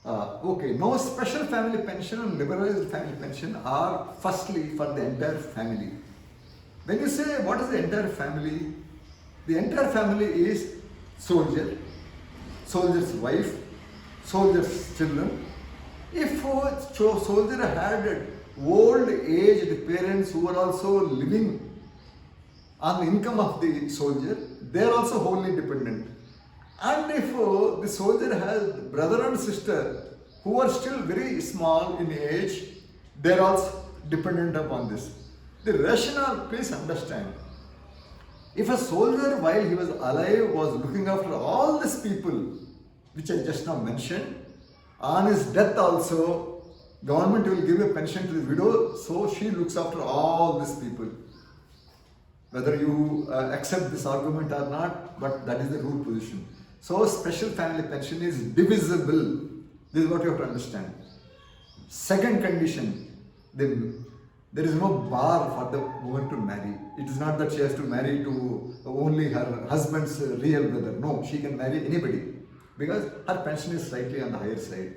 Okay, now special family pension and liberalized family pension are firstly for the entire family. When you say what is the entire family, the entire family is soldier, soldier's wife, soldier's children. If a soldier had old aged parents who were also living on the income of the soldier, they are also wholly dependent. And if the soldier has brother and sister who are still very small in age, they are also dependent upon this. The rationale, please understand. If a soldier while he was alive was looking after all these people which I just now mentioned, on his death also government will give a pension to the widow, so she looks after all these people. Whether you accept this argument or not, but that is the rule position. So special family pension is divisible. This is what you have to understand. Second condition, there is no bar for the woman to marry. It is not that she has to marry to only her husband's real brother. No, she can marry anybody because her pension is slightly on the higher side.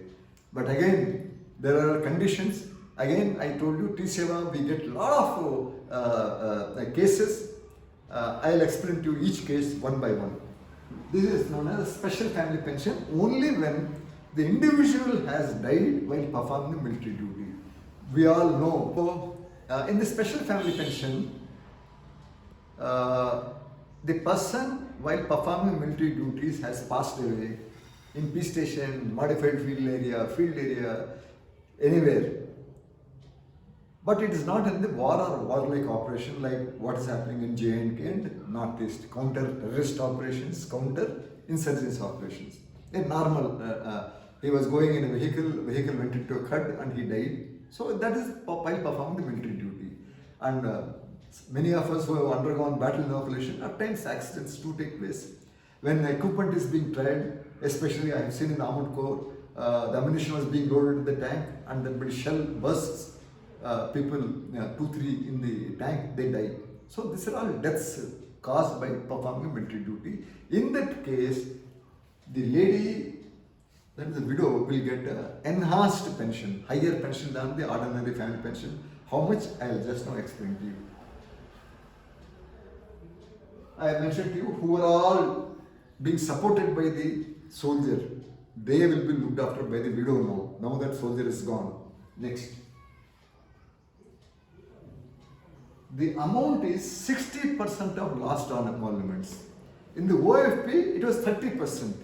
But again, there are conditions. Again, I told you TSEWA, we get a lot of cases. I'll explain to you each case one by one. This is known as special family pension only when the individual has died while performing military duty. We all know. In the special family pension, the person while performing military duties has passed away in peace station, modified field area, anywhere. But it is not in the war or warlike operation like what is happening in J&K and Northeast, counter-terrorist operations, counter-insurgency operations. A normal, he was going in a vehicle went into a khud and he died. So that is while performing the military duty. And many of us who have undergone battle inoculation, at times accidents do take place. When equipment is being tried, especially I have seen in Armored Corps, the ammunition was being loaded into the tank and then shell bursts. People, 2-3 in the tank, they die. So these are all deaths caused by performing military duty. In that case, the lady, that is the widow, will get enhanced pension, higher pension than the ordinary family pension. How much? I will just now explain to you. I mentioned to you who are all being supported by the soldier. They will be looked after by the widow now. Now that soldier is gone. Next. The amount is 60% of last on emoluments. In the OFP, it was 30%.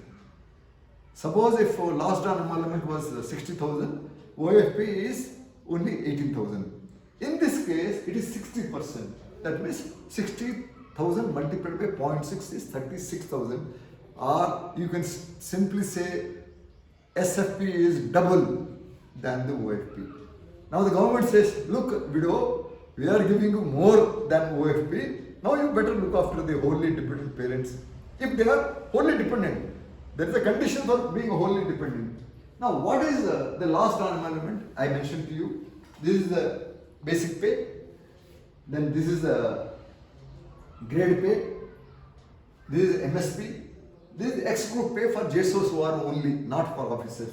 Suppose if last on emolument was 60,000, OFP is only 18,000. In this case, it is 60%. That means 60,000 multiplied by 0.6 is 36,000. Or you can simply say SFP is double than the OFP. Now the government says, look, widow, we are giving you more than OFP. Now you better look after the wholly dependent parents. If they are wholly dependent, there is a condition for being wholly dependent. Now what is the last on emolument? I mentioned to you. This is the basic pay. Then this is the grade pay. This is MSP. This is X group pay for JSOs who are only, not for officers.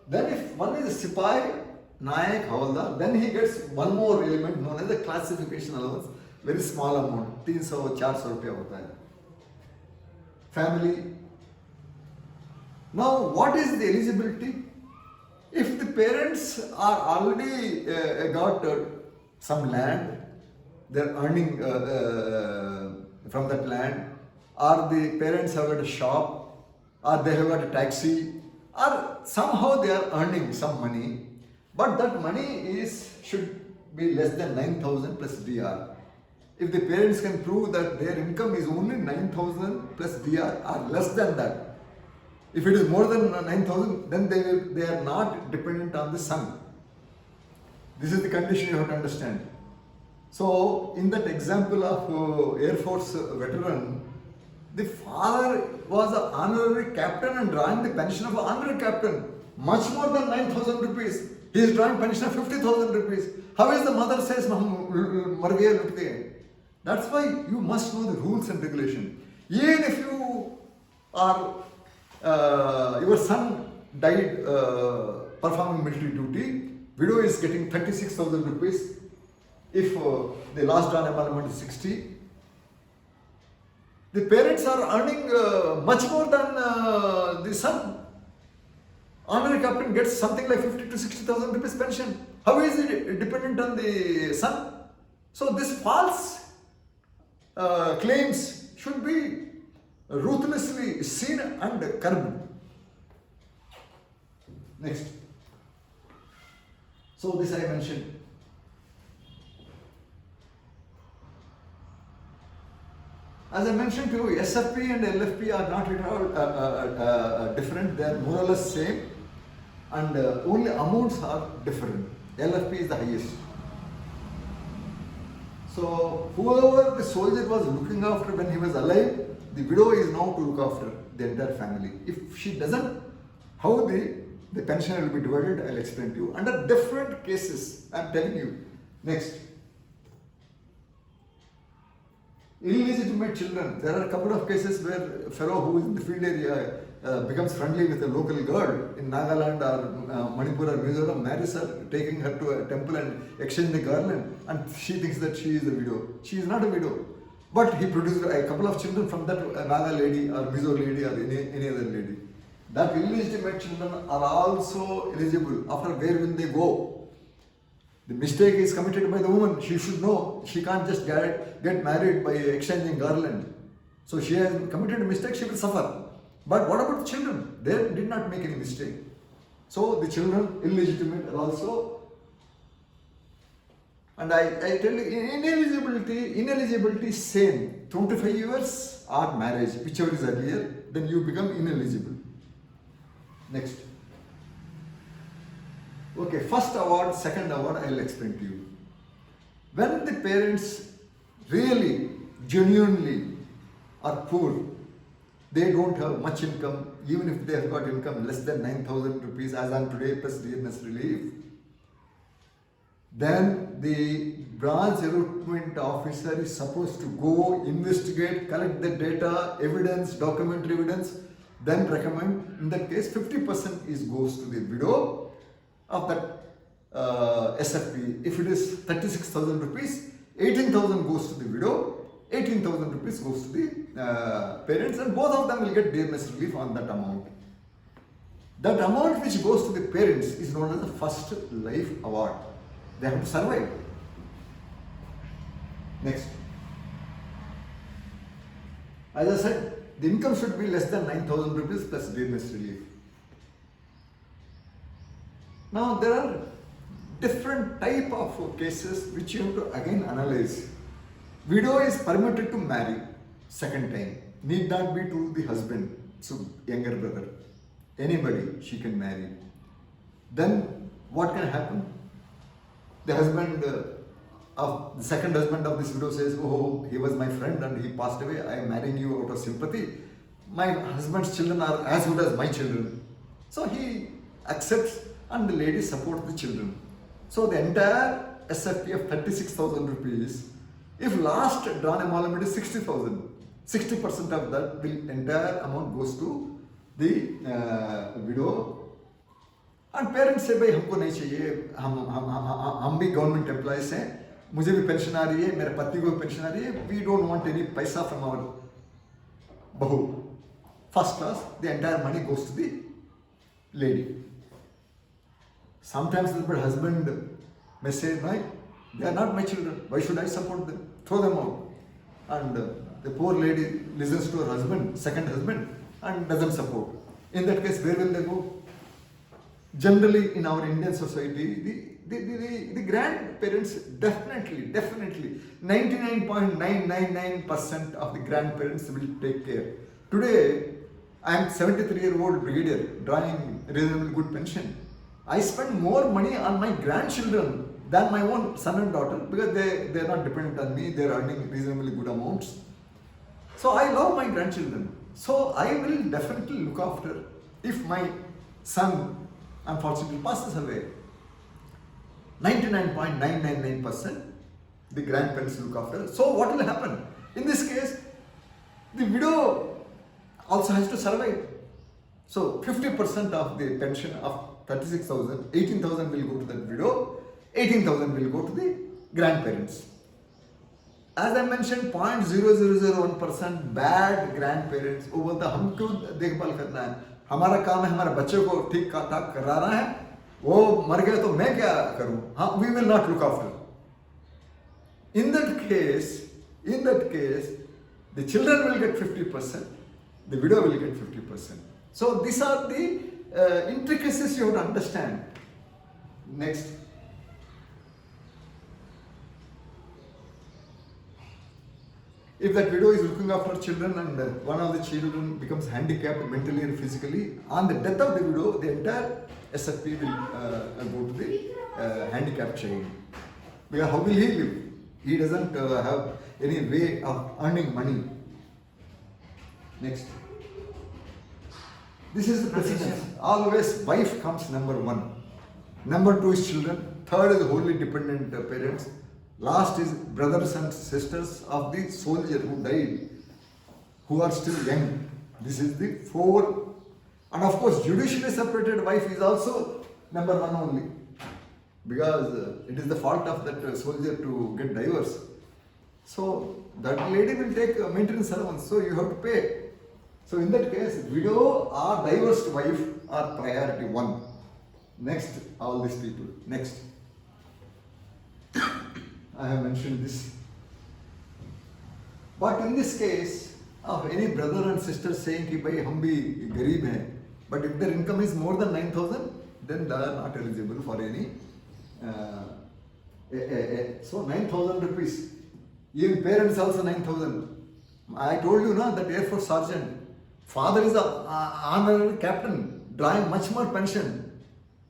Then if one is a Sipai, Nayak, Havaldar, then he gets one more element known as the classification allowance, very small amount, 300-400 rupees hota hai. Family. Now what is the eligibility? If the parents are already got some land, they are earning from that land, or the parents have got a shop, or they have got a taxi, or somehow they are earning some money, but that money should be less than 9,000 plus DR. If the parents can prove that their income is only 9,000 plus DR or less than that, if it is more than 9,000, then they are not dependent on the son. This is the condition you have to understand. So, in that example of Air Force veteran, the father was an honorary captain and drawing the pension of an honorary captain, much more than 9,000 rupees. He is drawing pension of 50,000 rupees. How is the mother says, that's why you must know the rules and regulations. Even if you are, your son died performing military duty, widow is getting 36,000 rupees. If the last drawn emolument is 60, the parents are earning much more than the son. Honorary captain gets something like 50 to 60,000 rupees pension. How is it dependent on the son? So this false claims should be ruthlessly seen and curbed. Next. So this I mentioned. As I mentioned to you, SFP and LFP are not at all different. They are more or less same, and only amounts are different. LFP is the highest. So whoever the soldier was looking after when he was alive, the widow is now to look after the entire family. If she doesn't, how the pension will be divided, I'll explain to you. Under different cases, I'm telling you. Next. Illegitimate children. There are a couple of cases where a fellow who is in the field area becomes friendly with a local girl in Nagaland or Manipur or Mizoram, marries her, taking her to a temple and exchange the garland, and she thinks that she is a widow. She is not a widow. But he produced a couple of children from that Naga lady or Mizo lady or any other lady. That illegitimate children are also eligible. After where will they go? The mistake is committed by the woman. She should know. She can't just get married by exchanging garland. So she has committed a mistake, she will suffer. But what about the children? They did not make any mistake. So the children, illegitimate, are also. And I tell you, ineligibility same. 25 years or marriage, whichever is earlier, then you become ineligible. Next. Okay, first award, second award, I will explain to you. When the parents really, genuinely are poor, they don't have much income, even if they have got income less than 9,000 rupees as on today plus dearness relief, then the branch recruitment officer is supposed to go investigate, collect the data, evidence, documentary evidence, then recommend. In that case, 50% goes to the widow of that SFP. If it is 36,000 rupees, 18,000 goes to the widow, 18,000 rupees goes to the parents, and both of them will get dearness relief on that amount. That amount which goes to the parents is known as the first life award. They have to survive. Next. As I said, the income should be less than 9,000 rupees plus dearness relief. Now there are different type of cases which you have to again analyze. Widow is permitted to marry second time. Need not be to the husband, so younger brother. Anybody she can marry. Then what can happen? The husband of the second husband of this widow says, "Oh, he was my friend and he passed away. I am marrying you out of sympathy. My husband's children are as good as my children." So he accepts, and the lady supports the children. So the entire SFP of 36,000 rupees, if last drawn emolument is 60,000, 60% of that entire amount goes to the widow. And parents say, भाई हमको नहीं चाहिए, हम भी government employees हैं, मुझे भी pension आ रही है, मेरे पति को भी पेंशन आ रही है, we don't want any पैसा from our बहू. First class, the entire money goes to the lady. Sometimes the husband may say, no, they are not my children, why should I support them? Throw them out. And the poor lady listens to her husband, second husband, and doesn't support. In that case, where will they go? Generally, in our Indian society, the grandparents definitely, 99.999% of the grandparents will take care. Today, I am 73-year-old brigadier drawing reasonably good pension. I spend more money on my grandchildren than my own son and daughter because they are not dependent on me, they are earning reasonably good amounts. So I love my grandchildren. So I will definitely look after if my son unfortunately passes away. 99.999% the grandparents look after. So what will happen? In this case, the widow also has to survive. So 50% of the pension of 36,000, 18,000 will go to the widow, 18,000 will go to the grandparents. As I mentioned, 0.0001% bad grandparents. वो बोलता हम क्यों देखभाल करना है, हमारा काम है हमारे बच्चे को ठीक ठाक कराना है, वो मर गए तो मैं क्या करूं, हाँ, we will not look after. In that case, the children will get 50%, the widow will get 50%. So these are the intricacies you have to understand. Next. If that widow is looking after children and one of the children becomes handicapped mentally and physically, on the death of the widow, the entire SFP will go to the handicapped child. Because how will he live? He doesn't have any way of earning money. Next. This is the precedence. Always wife comes number one. Number two is children. Third is wholly dependent parents. Last is brothers and sisters of the soldier who died, who are still young. This is the four. And of course, judicially separated wife is also number one only. Because it is the fault of that soldier to get divorce. So that lady will take maintenance allowance, so you have to pay. So in that case, widow or divorced wife are priority one. Next, all these people. Next. I have mentioned this. But in this case, of any brother and sister saying कि भाई हम भी गरीब हैं, but if their income is more than 9,000, then they are not eligible for any. So 9,000 rupees. Even parents also 9,000. I told you now that Air Force Sergeant, father is an honorary captain, drawing much more pension.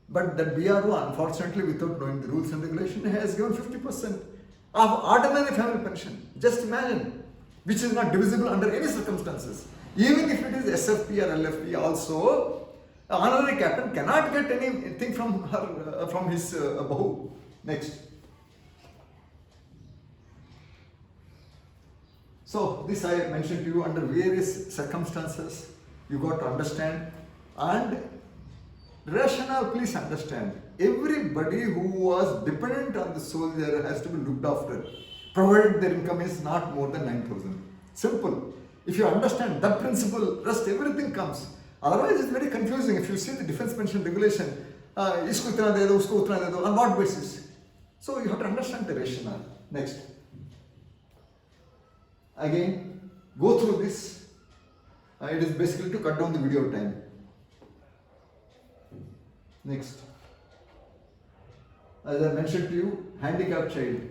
But that BRO, unfortunately, without knowing the rules and regulation, has given 50% of ordinary family pension. Just imagine, which is not divisible under any circumstances. Even if it is SFP or LFP also, an honorary captain cannot get anything from her, from his bahu. Next. So this I mentioned to you under various circumstances. You got to understand, and rationale, please understand. Everybody who was dependent on the soldier has to be looked after, provided their income is not more than 9,000. Simple. If you understand that principle, rest everything comes. Otherwise, it's very confusing. If you see the defense pension regulation, isko itna de do, usko utna de do, on what basis? So you have to understand the rationale. Next. Again, go through this. It is basically to cut down the video time. Next. As I mentioned to you, handicapped child.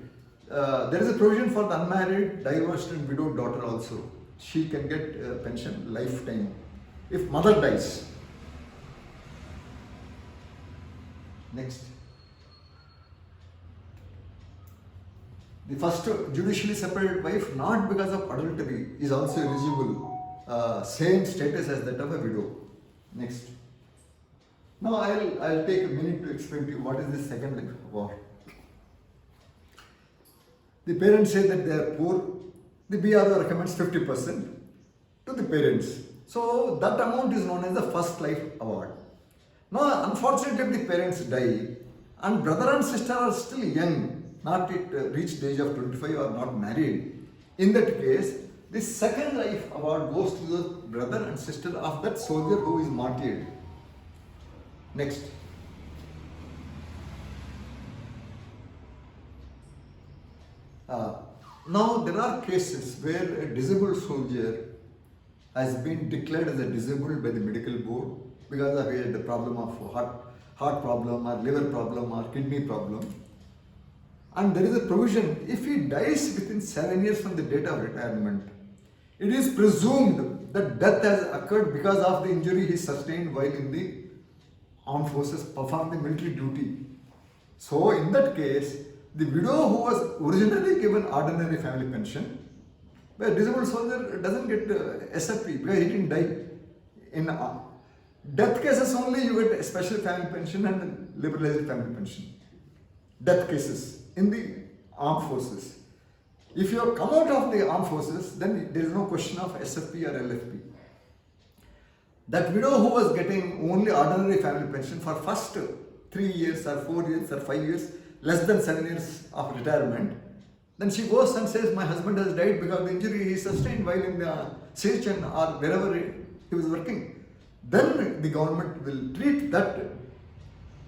There is a provision for the unmarried, divorced and widowed daughter also. She can get pension lifetime if mother dies. Next. The first judicially separated wife, not because of adultery, is also eligible. Same status as that of a widow. Next. Now I'll take a minute to explain to you what is the second life war. The parents say that they are poor. The BRO recommends 50% to the parents. So that amount is known as the first life award. Now unfortunately, if the parents die and brother and sister are still young, not yet reached the age of 25 or not married, in that case, the second life award goes to the brother and sister of that soldier who is martyred. Next. Now there are cases where a disabled soldier has been declared as a disabled by the medical board because of a problem of heart problem or liver problem or kidney problem. And there is a provision, if he dies within 7 years from the date of retirement, it is presumed that death has occurred because of the injury he sustained while in the armed forces performing military duty. So in that case, the widow who was originally given ordinary family pension, but a disabled soldier doesn't get SFP because he didn't die. In death cases only you get special family pension and liberalized family pension. Death cases in the armed forces. If you have come out of the armed forces, then there is no question of SFP or LFP. That widow who was getting only ordinary family pension for first 3 years or 4 years or 5 years, less than 7 years of retirement, then she goes and says, my husband has died because of the injury he sustained while in the station or wherever he was working. Then the government will treat that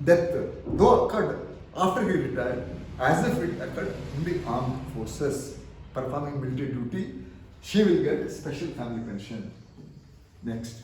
death, though occurred after he retired, as if it occurred in the armed forces, performing military duty. She will get special family pension. Next.